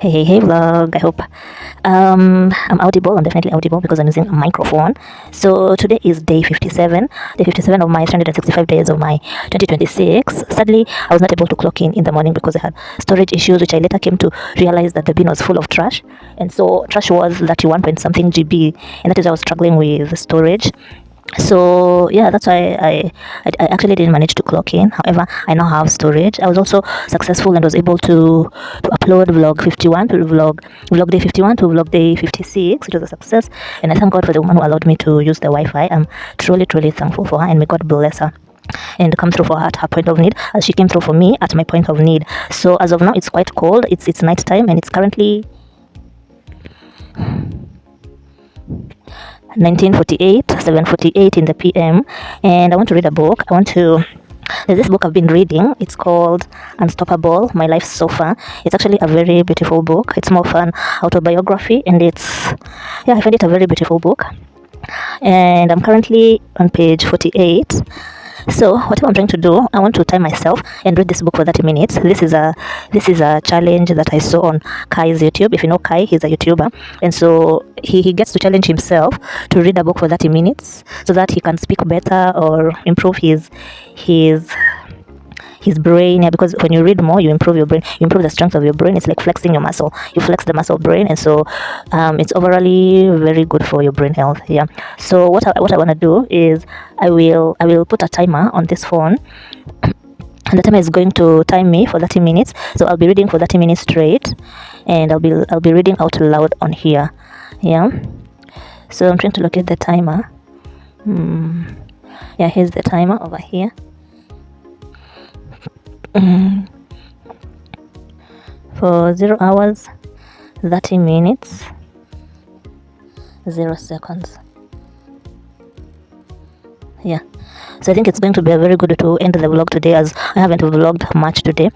Hey vlog. I hope I'm audible. I'm definitely audible because I'm using a microphone. So today is day 57 of my 365 days of my 2026. Sadly, I was not able to clock in the morning because I had storage issues, which I later came to realize that the bin was full of trash, and so trash was 31 point something GB, and that is why I was struggling with storage. So yeah, that's why I actually didn't manage to clock in. However, I now have storage. I was also successful and was able to upload vlog 51 to vlog day 51 to vlog day 56. It was a success, and I thank God for the woman who allowed me to use the Wi-Fi. I'm truly thankful for her, and may God bless her and come through for her at her point of need, as she came through for me at my point of need. So as of now, it's quite cold. It's night time, and it's currently 1948, 7:48 in the PM, and I want to read a book. There's this book I've been reading. It's called Unstoppable, My Life So Far. It's actually a very beautiful book. It's more of an autobiography, and I find it a very beautiful book. And I'm currently on page 48. So what I'm trying to do, I want to time myself and read this book for 30 minutes. This is a challenge that I saw on Kai's YouTube. If you know Kai, he's a YouTuber, and so he gets to challenge himself to read a book for 30 minutes so that he can speak better or improve his brain. Yeah, because when you read more, you improve your brain, you improve the strength of your brain. It's like flexing your muscle. You flex the muscle brain, and so it's overally very good for your brain health. Yeah. So what I want to do is I will put a timer on this phone, and the timer is going to time me for 30 minutes. So I'll be reading for 30 minutes straight, and I'll be reading out loud on here. Yeah. So I'm trying to locate the timer. Yeah, here's the timer over here. For 0 hours 30 minutes 0 seconds. Yeah, so I think it's going to be a very good to end the vlog today, as I haven't vlogged much today.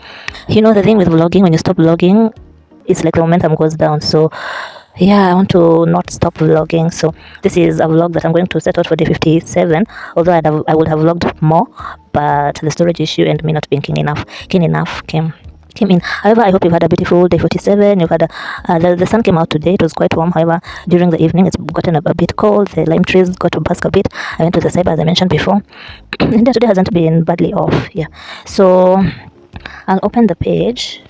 You know, the thing with vlogging, when you stop vlogging, it's like the momentum goes down. So yeah, I want to not stop vlogging. So this is a vlog that I'm going to set out for day 57, although I would have vlogged more, but the storage issue and me not being keen enough came in. However, I hope you've had a beautiful day 47. You've had the sun came out today. It was quite warm. However, during the evening it's gotten a bit cold. The lime trees got to bask a bit. I went to the cyber, as I mentioned before, and today hasn't been badly off. Yeah, so I'll open the page.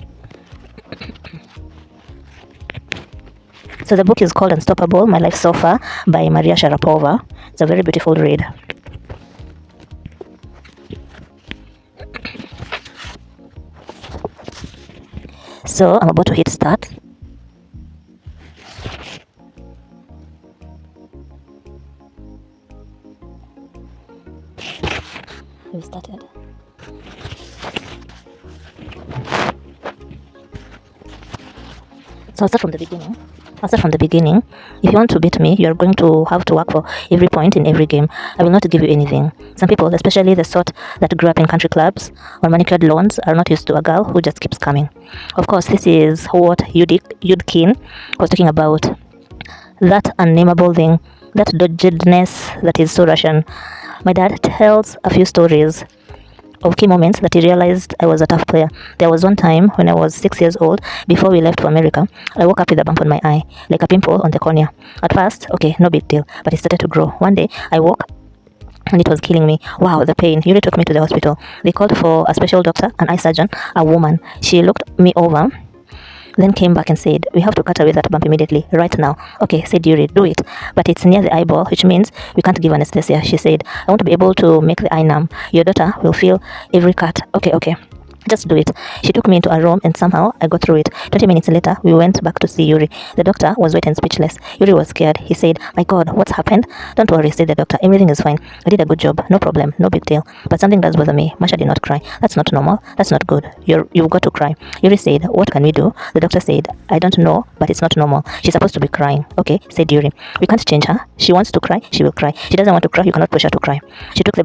So the book is called Unstoppable, My Life So Far by Maria Sharapova. It's a very beautiful read. So I'm about to hit start. We started. So I'll start from the beginning. If you want to beat me, you're going to have to work for every point in every game. I will not give you anything. Some people, especially the sort that grew up in country clubs or manicured lawns, are not used to a girl who just keeps coming. Of course, this is what Yudkin was talking about. That unnameable thing, that doggedness that is so Russian. My dad tells a few stories of key moments that he realized I was a tough player. There was one time when I was 6 years old, before we left for America. I woke up with a bump on my eye, like a pimple on the cornea. At first, okay, no big deal, but it started to grow. One day, I woke and it was killing me. Wow, the pain. Yuri took me to the hospital. They called for a special doctor, an eye surgeon, a woman. She looked me over, then came back and said, we have to cut away that bump immediately, right now. Okay, said Yuri, do it. But it's near the eyeball, which means we can't give anesthesia. She said, I want to be able to make the eye numb. Your daughter will feel every cut. Okay. Just do it. She took me into a room, and somehow I got through it. 20 minutes later, we went back to see Yuri. The doctor was wet and speechless. Yuri was scared. He said, my God, what's happened? Don't worry, said the doctor. Everything is fine. I did a good job. No problem. No big deal. But something does bother me. Masha did not cry. That's not normal. That's not good. You've got to cry. Yuri said, what can we do? The doctor said, I don't know, but it's not normal. She's supposed to be crying. Okay, said Yuri. We can't change her. She wants to cry. She will cry. She doesn't want to cry. You cannot push her to cry.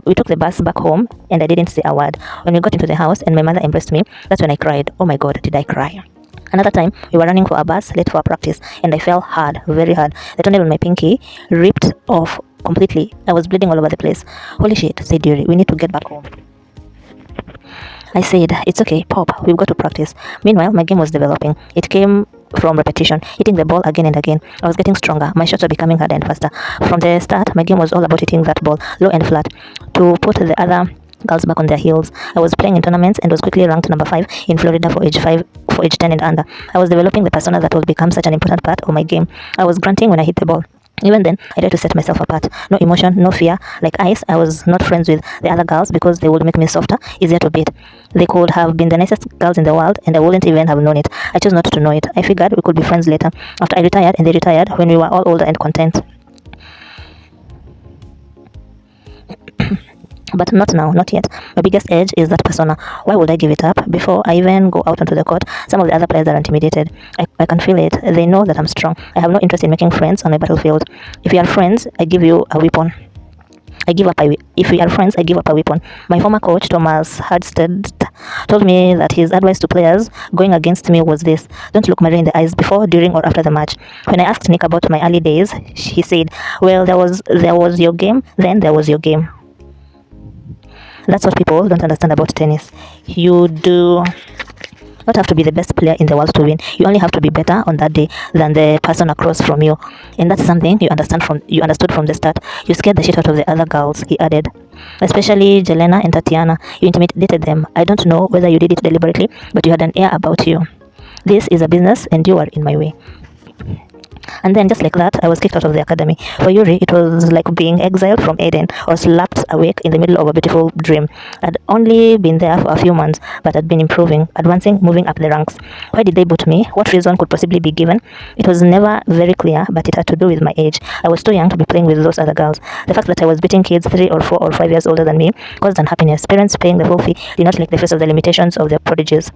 We took the bus back home, and I didn't say a word. When we got into the house and my mother embraced me, that's when I cried. Oh my God, did I cry? Another time, we were running for a bus, late for a practice, and I fell hard, very hard. The toenail on my pinky ripped off completely. I was bleeding all over the place. Holy shit, said Yuri. We need to get back home. I said, it's okay, Pop, we've got to practice. Meanwhile, my game was developing. It came from repetition, hitting the ball again and again. I was getting stronger. My shots were becoming harder and faster. From the start, my game was all about hitting that ball low and flat to put the other girls back on their heels. I was playing in tournaments and was quickly ranked number 5 in Florida for age 10 and under. I was developing the persona that would become such an important part of my game. I was grunting when I hit the ball. Even then, I tried to set myself apart. No emotion, no fear. Like ice, I was not friends with the other girls because they would make me softer, easier to beat. They could have been the nicest girls in the world and I wouldn't even have known it. I chose not to know it. I figured we could be friends later, after I retired and they retired, when we were all older and content. But not now, not yet. My biggest edge is that persona. Why would I give it up? Before I even go out onto the court, some of the other players are intimidated. I can feel it. They know that I'm strong. I have no interest in making friends on my battlefield. If we are friends, I give you a weapon. If we are friends, I give up a weapon. My former coach, Thomas Hardstead, told me that his advice to players going against me was this: don't look Marie in the eyes before, during, or after the match. When I asked Nick about my early days, he said, well, there was your game, then there was your game. That's what people don't understand about tennis. You do not have to be the best player in the world to win. You only have to be better on that day than the person across from you. And that's something you understood from the start. You scared the shit out of the other girls, he added. Especially Jelena and Tatiana. You intimidated them. I don't know whether you did it deliberately, but you had an air about you. This is a business and you are in my way. And then just like that, I was kicked out of the academy. For Yuri, it was like being exiled from Eden or slapped awake in the middle of a beautiful dream. I'd only been there for a few months, but I'd been improving, advancing, moving up the ranks. Why did they boot me? What reason could possibly be given? It was never very clear, but it had to do with my age. I was too young to be playing with those other girls. The fact that I was beating kids 3 or 4 or 5 years older than me caused unhappiness. Parents paying the full fee did not like the face of the limitations of their prodigies.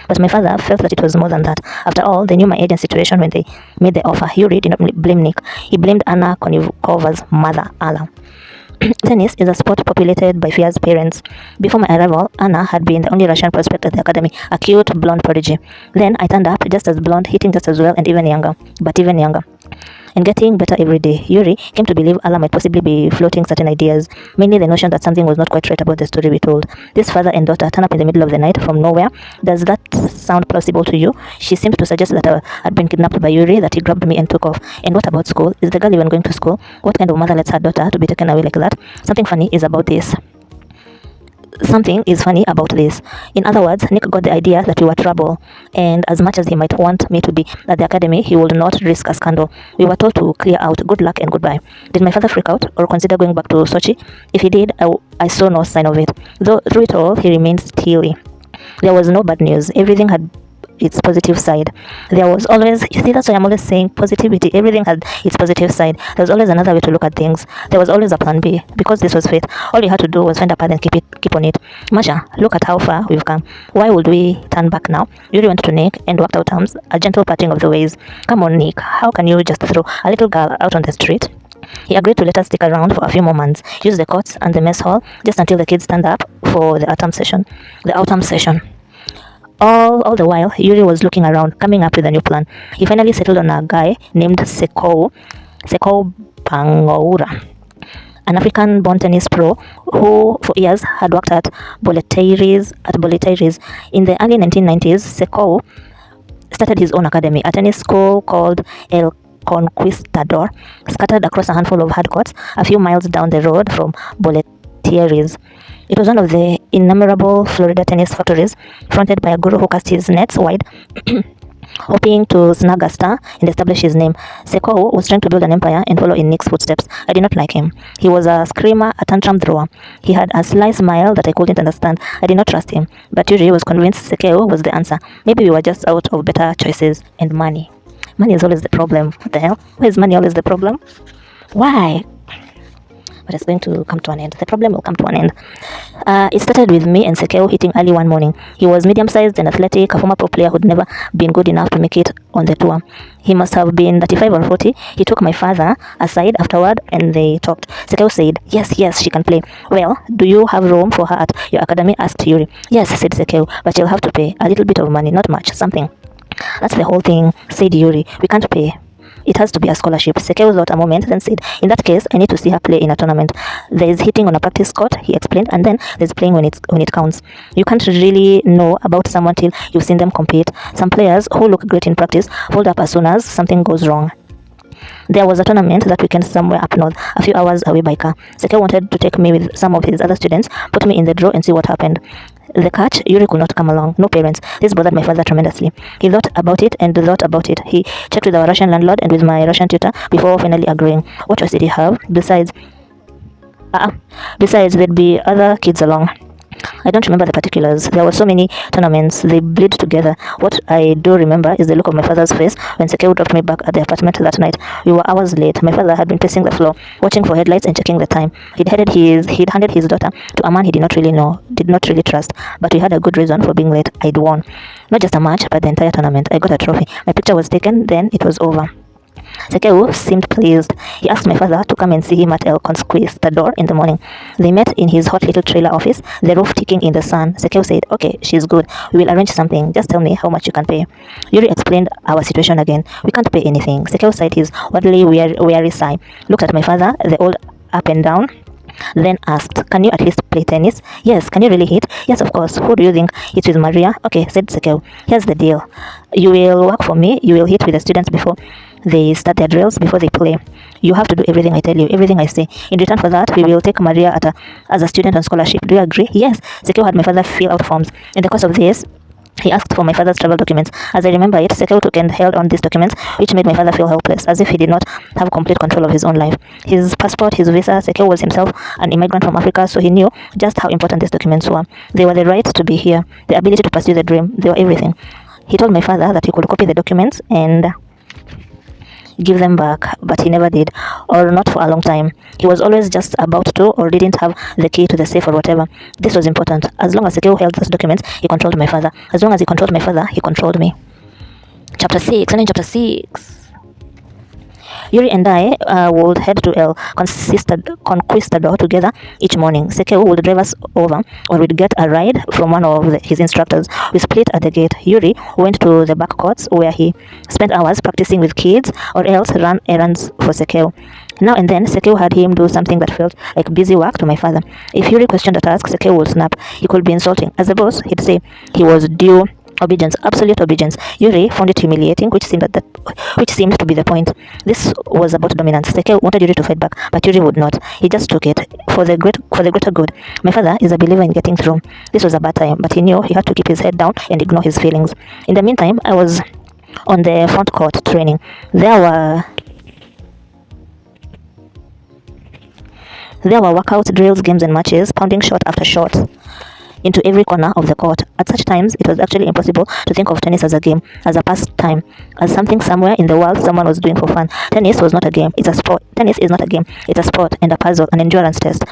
But my father felt that it was more than that. After all, they knew my age and situation when they made the offer. Yuri did not blame Nick. He blamed Anna Konikova's mother, Alla. Tennis is a sport populated by fierce parents. Before my arrival, Anna had been the only Russian prospect at the academy, a cute blonde prodigy. Then I turned up just as blonde, hitting just as well, and even younger. And getting better every day. Yuri came to believe Alla might possibly be floating certain ideas, mainly the notion that something was not quite right about the story we told. This father and daughter turn up in the middle of the night from nowhere. Does that sound plausible to you? She seemed to suggest that I had been kidnapped by Yuri, that he grabbed me and took off. And what about school? Is the girl even going to school? What kind of mother lets her daughter to be taken away like that? Something funny is about this. Something is funny about this. In other words, Nick got the idea that we were trouble, and as much as he might want me to be at the academy, he would not risk a scandal. We were told to clear out. Good luck and goodbye. Did my father freak out or consider going back to Sochi? If he did, I saw no sign of it. Though through it all, he remained steely. There was no bad news. Everything had its positive side. There was always, you see, that's why I'm always saying positivity. Everything had its positive side. There was always another way to look at things. There was always a plan B. Because this was faith, all you had to do was find a path and keep on it. Masha, look at how far we've come. Why would we turn back now? Yuri went to Nick and worked out terms, a gentle parting of the ways. Come on, Nick, how can you just throw a little girl out on the street? He agreed to let us stick around for a few more months, use the courts and the mess hall, just until the kids stand up for the autumn session. All the while, Yuri was looking around, coming up with a new plan. He finally settled on a guy named Sekou Bangoura, an African-born tennis pro who for years had worked at Bolleteiris. In the early 1990s, Sekou started his own academy, a tennis school called El Conquistador, scattered across a handful of hard courts a few miles down the road from Bolleteiris. It was one of the innumerable Florida tennis factories, fronted by a guru who cast his nets wide, hoping to snag a star and establish his name. Sekou was trying to build an empire and follow in Nick's footsteps. I did not like him. He was a screamer, a tantrum thrower. He had a sly smile that I couldn't understand. I did not trust him. But Yuri was convinced Sekou was the answer. Maybe we were just out of better choices and money. Money is always the problem. What the hell? Why is money always the problem? Why? But it's going to come to an end. The problem will come to an end. It started with me and Sekou hitting early one morning. He was medium-sized and athletic, a former pro player who'd never been good enough to make it on the tour. He must have been 35 or 40. He took my father aside afterward and they talked. Sekou said, yes, she can play. Well, do you have room for her at your academy? Asked Yuri. Yes, said Sekou, but you'll have to pay a little bit of money, not much, something. That's the whole thing, said Yuri. We can't pay. It has to be a scholarship. Sekeu thought a moment, then said, in that case, I need to see her play in a tournament. There is hitting on a practice court, he explained, and then there's playing when it counts. You can't really know about someone till you've seen them compete. Some players who look great in practice fold up as soon as something goes wrong. There was a tournament that weekend somewhere up north, a few hours away by car. Sekeu wanted to take me with some of his other students, put me in the draw and see what happened. The catch, Yuri could not come along. No parents. This bothered my father tremendously. He thought about it and thought about it. He checked with our Russian landlord and with my Russian tutor before finally agreeing. What choice did he have? Besides, there'd be other kids along. I don't remember the particulars. There were so many tournaments. They bleed together. What I do remember is the look of my father's face when Sekeu dropped me back at the apartment that night. We were hours late. My father had been pacing the floor, watching for headlights and checking the time. He'd handed his daughter to a man he did not really trust, but we had a good reason for being late. I'd won. Not just a match, but the entire tournament. I got a trophy. My picture was taken, then it was over. Sekeu seemed pleased. He asked my father to come and see him at El Conquistador in the morning. They met in his hot little trailer office, the roof ticking in the sun. Sekeu said, okay, she's good. We will arrange something. Just tell me how much you can pay. Yuri explained our situation again. We can't pay anything. Sekeu sighed his oddly weary sigh, looked at my father, the old up and down, then asked, can you at least play tennis? Yes. Can you really hit? Yes, of course. Who do you think hits with Maria? Okay, said Sekeu. Here's the deal. You will work for me. You will hit with the students before they start their drills, before they play. You have to do everything I tell you, everything I say. In return for that, we will take Maria as a student on scholarship. Do you agree? Yes. Sekeu had my father fill out forms. In the course of this, he asked for my father's travel documents. As I remember it, Sekeu took and held on these documents, which made my father feel helpless, as if he did not have complete control of his own life. His passport, his visa. Sekeu was himself an immigrant from Africa, so he knew just how important these documents were. They were the right to be here, the ability to pursue the dream. They were everything. He told my father that he could copy the documents and give them back, but he never did, or not for a long time. He was always just about to, or didn't have the key to the safe or whatever. This was important. As long as Sekeu held those documents, he controlled my father. As long as he controlled my father, he controlled me. Chapter 6. And in Chapter 6, Yuri and I would head to El Conquistador together each morning. Sekeu would drive us over, or we'd get a ride from one of his instructors. We split at the gate. Yuri went to the back courts where he spent hours practicing with kids, or else ran errands for Sekeu. Now and then, Sekeu had him do something that felt like busy work to my father. If Yuri questioned a task, Sekeu would snap. He could be insulting. As a boss, he'd say he was due obedience, absolute obedience. Yuri found it humiliating, which seemed to be the point. This was about dominance. Sekeu wanted Yuri to fight back, but Yuri would not. He just took it for the greater good. My father is a believer in getting through. This was a bad time, but he knew he had to keep his head down and ignore his feelings. In the meantime, I was on the front court training. There were workouts, drills, games, and matches, pounding shot after shot into every corner of the court. At such times, it was actually impossible to think of tennis as a game, as a pastime, as something somewhere in the world someone was doing for fun. Tennis was not a game, it's a sport. Tennis is not a game, it's a sport and a puzzle, an endurance test.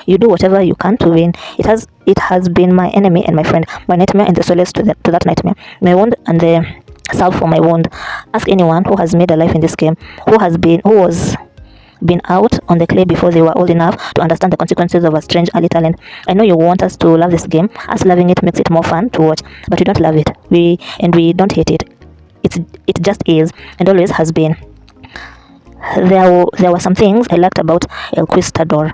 You do whatever you can to win. It has been my enemy and my friend, my nightmare and the solace to that nightmare, my wound and the salve for my wound. Ask anyone who has made a life in this game, who was been out on the clay before they were old enough to understand the consequences of a strange early talent. I know you want us to love this game. Us loving it makes it more fun to watch, but we don't love it. We don't hate it. It just is, and always has been. There were some things I liked about El Conquistador.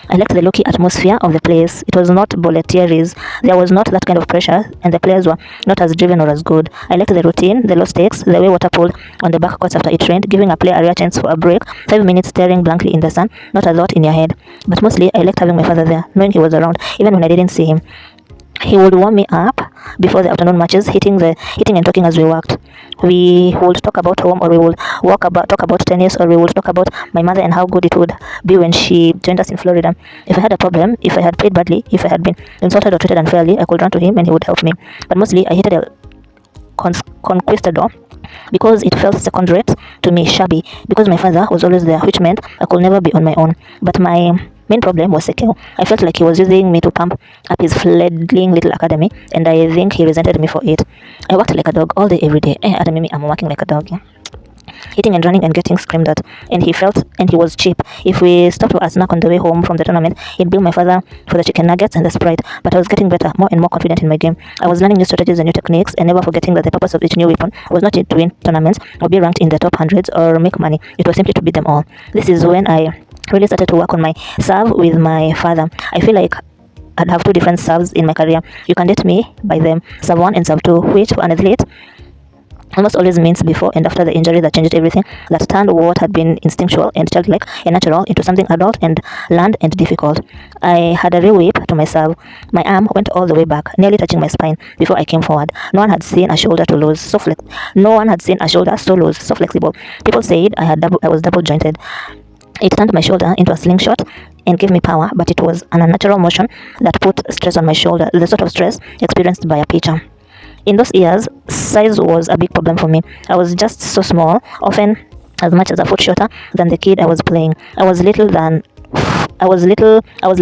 I liked the low-key atmosphere of the place. It was not boletiers. There was not that kind of pressure, and the players were not as driven or as good. I liked the routine, the low stakes, the way water pulled on the back courts after it rained, giving a player a rare chance for a break, 5 minutes staring blankly in the sun, not a thought in your head. But mostly, I liked having my father there, knowing he was around, even when I didn't see him. He would warm me up before the afternoon matches, hitting and talking as we worked. We would talk about home, or we would talk about tennis, or we would talk about my mother and how good it would be when she joined us in Florida. If I had a problem, if I had played badly, if I had been insulted or treated unfairly, I could run to him and he would help me. But mostly, I hated El Conquistador because it felt second rate to me, shabby, because my father was always there, which meant I could never be on my own. But my main problem was Sekeu. I felt like he was using me to pump up his fledgling little academy, and I think he resented me for it. I worked like a dog all day, every day. Mimi, I'm working like a dog. Yeah? hitting and running and getting screamed at. And he was cheap. If we stopped for a snack on the way home from the tournament, he'd bill my father for the chicken nuggets and the Sprite. But I was getting better, more and more confident in my game. I was learning new strategies and new techniques, and never forgetting that the purpose of each new weapon was not to win tournaments or be ranked in the top hundreds or make money. It was simply to beat them all. This is when I really started to work on my serve with my father. I feel like I'd have two different serves in my career. You can date me by them, serve 1 and serve 2, which for an athlete almost always means before and after the injury that changed everything, that turned what had been instinctual and childlike and natural into something adult and learned and difficult. I had a real whip to my serve. My arm went all the way back, nearly touching my spine before I came forward. No one had seen a shoulder so loose, so flexible. People said I was double jointed. It turned my shoulder into a slingshot and gave me power, but it was an unnatural motion that put stress on my shoulder, the sort of stress experienced by a pitcher. In those years, size was a big problem for me. I was just so small, often as much as a foot shorter than the kid I was playing. I was like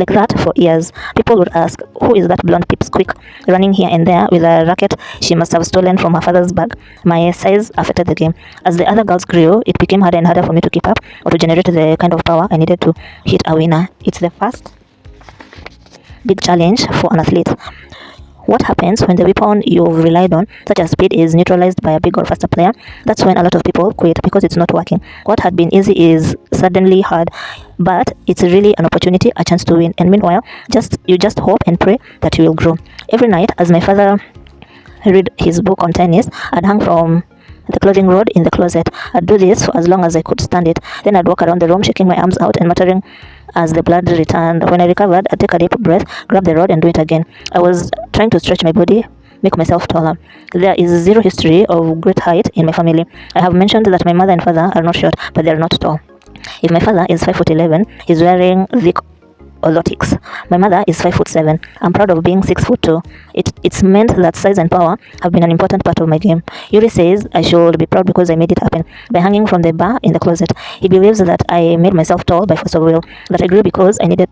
that for years. People would ask, who is that blonde pipsqueak running here and there with a racket she must have stolen from her father's bag? My size affected the game. As the other girls grew, it became harder and harder for me to keep up or to generate the kind of power I needed to hit a winner. It's the first big challenge for an athlete. What happens when the weapon you've relied on, such as speed, is neutralized by a big or faster player? That's when a lot of people quit because it's not working. What had been easy is suddenly hard, but it's really an opportunity, a chance to win. And meanwhile, you just hope and pray that you will grow. Every night, as my father read his book on tennis, I'd hang from the clothing rod in the closet. I'd do this for as long as I could stand it. Then I'd walk around the room, shaking my arms out and muttering as the blood returned. When I recovered, I'd take a deep breath, grab the rod and do it again. I was trying to stretch my body, make myself taller. There is zero history of great height in my family. I have mentioned that my mother and father are not short, but they are not tall. If my father is 5'11", he's wearing thick orthotics. My mother is 5'7". I'm proud of being 6'2". It's meant that size and power have been an important part of my game. Yuri says I should be proud because I made it happen by hanging from the bar in the closet. He believes that I made myself tall by force of will, that I grew because I needed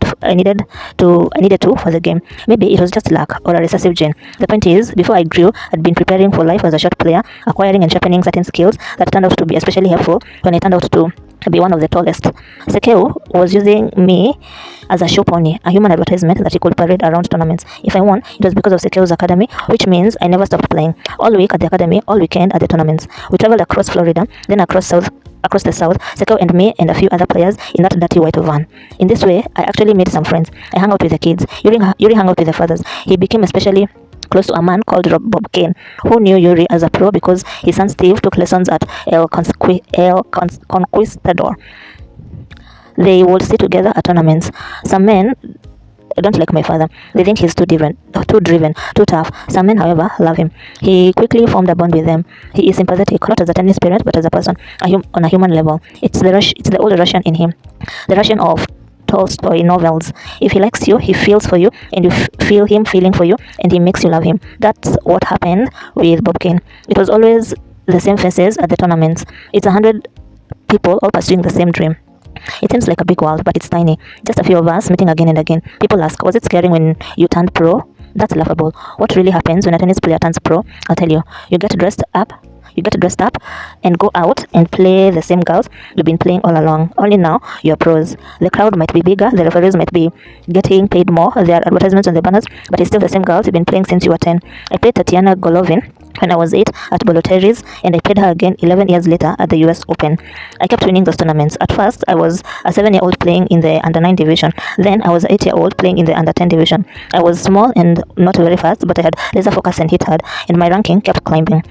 to for the game. Maybe it was just luck or a recessive gene. The point is, before I grew, I'd been preparing for life as a short player, acquiring and sharpening certain skills that turned out to be especially helpful when I turned out to be one of the tallest. Sekeu was using me as a show pony, a human advertisement that he could parade around tournaments. If I won, it was because of Sekeu's academy, which means I never stopped playing. All week at the academy, all weekend at the tournaments. We traveled across Florida, then across the south, Sekeu and me and a few other players in that dirty white van. In this way, I actually made some friends. I hung out with the kids. Yuri hung out with the fathers. He became especially close to a man called Bob Kane, who knew Yuri as a pro because his son Steve took lessons at El Conquistador. They would sit together at tournaments. Some men don't like my father. They think he's too driven, too tough. Some men, however, love him. He quickly formed a bond with them. He is sympathetic, not as a tennis parent, but as a person, on a human level. It's the old Russian in him, the Russian of Tolstoy novels. If he likes you, he feels for you, and you feel him feeling for you, and he makes you love him. That's what happened with Bob Kane. It was always the same faces at the tournaments. It's 100 people all pursuing the same dream. It seems like a big world, but it's tiny. Just a few of us meeting again and again. People ask, was it scary when you turned pro? That's laughable. What really happens when a tennis player turns pro? I'll tell you. You get dressed up and go out and play the same girls you've been playing all along. Only now you're pros. The crowd might be bigger, the referees might be getting paid more, there are advertisements on the banners, but it's still the same girls you've been playing since you were 10. I played Tatiana Golovin when I was 8 at Boloteri's, and I played her again 11 years later at the US Open. I kept winning those tournaments. At first, I was a 7-year-old playing in the under 9 division. Then I was an 8-year-old playing in the under 10 division. I was small and not very fast, but I had laser focus and hit hard, and my ranking kept climbing.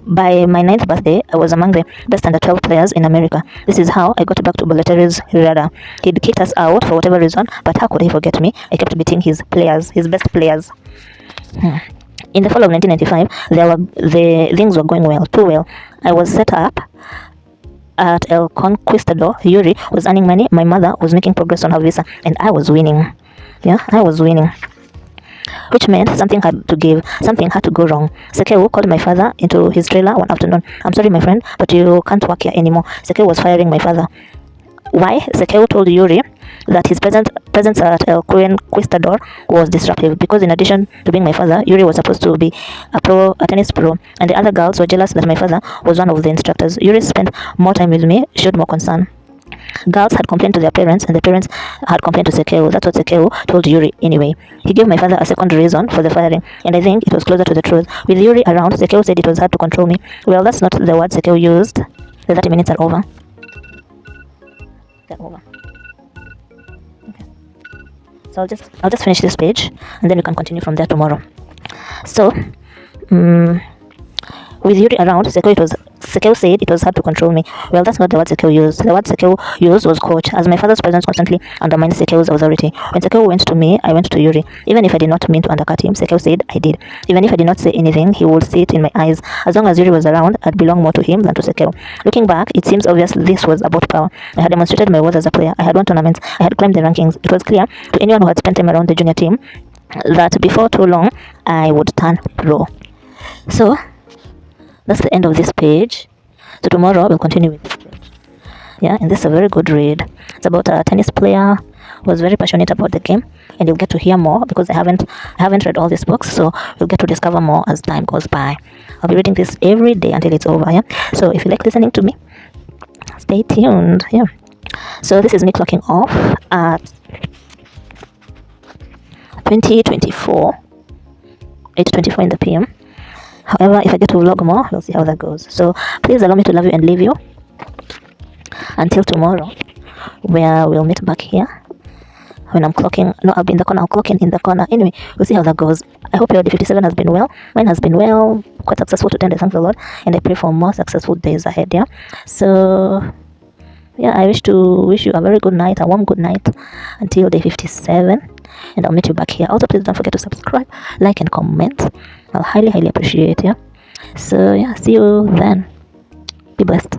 By my 9th birthday, I was among the best under 12 players in America. This is how I got back to Boloteri's radar. He'd kicked us out for whatever reason, but how could he forget me? I kept beating his best players. In the fall of 1995, things were going well, too well. I was set up at El Conquistador. Yuri was earning money. My mother was making progress on her visa, and I was winning. I was winning. Which meant something had to give, something had to go wrong. Sekeu called my father into his trailer one afternoon. I'm sorry, my friend, but you can't work here anymore. Sekeu was firing my father. why Sekeu told Yuri that his presence at El Conquistador was disruptive, because in addition to being my father, Yuri was supposed to be a tennis pro, and the other girls were jealous that my father was one of the instructors. Yuri spent more time with me, showed more concern. Girls had complained to their parents, and the parents had complained to Sekeu. That's what Sekeu told Yuri anyway. He gave my father a second reason for the firing, and I think it was closer to the truth. With Yuri around, Sekeu said it was hard to control me. Well, that's not the word Sekeu used. The 30 minutes are over. They're over. Okay. So I'll just finish this page, and then we can continue from there tomorrow. So, with Yuri around, Sekeu said it was hard to control me. Well, that's not the word Sekeu used. The word Sekeu used was coach, as my father's presence constantly undermined Sekeu's authority. When Sekeu went to me, I went to Yuri. Even if I did not mean to undercut him, Sekeu said I did. Even if I did not say anything, he would see it in my eyes. As long as Yuri was around, I'd belong more to him than to Sekeu. Looking back, it seems obvious this was about power. I had demonstrated my worth as a player. I had won tournaments. I had climbed the rankings. It was clear to anyone who had spent time around the junior team that before too long, I would turn pro. So, that's the end of this page. So tomorrow we'll continue with this page. Yeah, and this is a very good read. It's about a tennis player who was very passionate about the game, and you'll get to hear more because I haven't read all these books, so you'll get to discover more as time goes by. I'll be reading this every day until it's over. Yeah. So if you like listening to me, stay tuned. Yeah. So this is me clocking off at 20:24, 8:24 in the PM. However, if I get to vlog more, we'll see how that goes. So please allow me to love you and leave you until tomorrow, where we'll meet back here when I'm clocking. No, I'll be in the corner. I'll clock in the corner. Anyway, we'll see how that goes. I hope your day 57 has been well. Mine has been well, quite successful today, thank the Lord, and I pray for more successful days ahead. Yeah. So yeah, I wish you a very good night, a warm good night until day 57, and I'll meet you back here. Also, please don't forget to subscribe, like, and comment. I'll highly appreciate. Yeah. So yeah, see you then. Be blessed.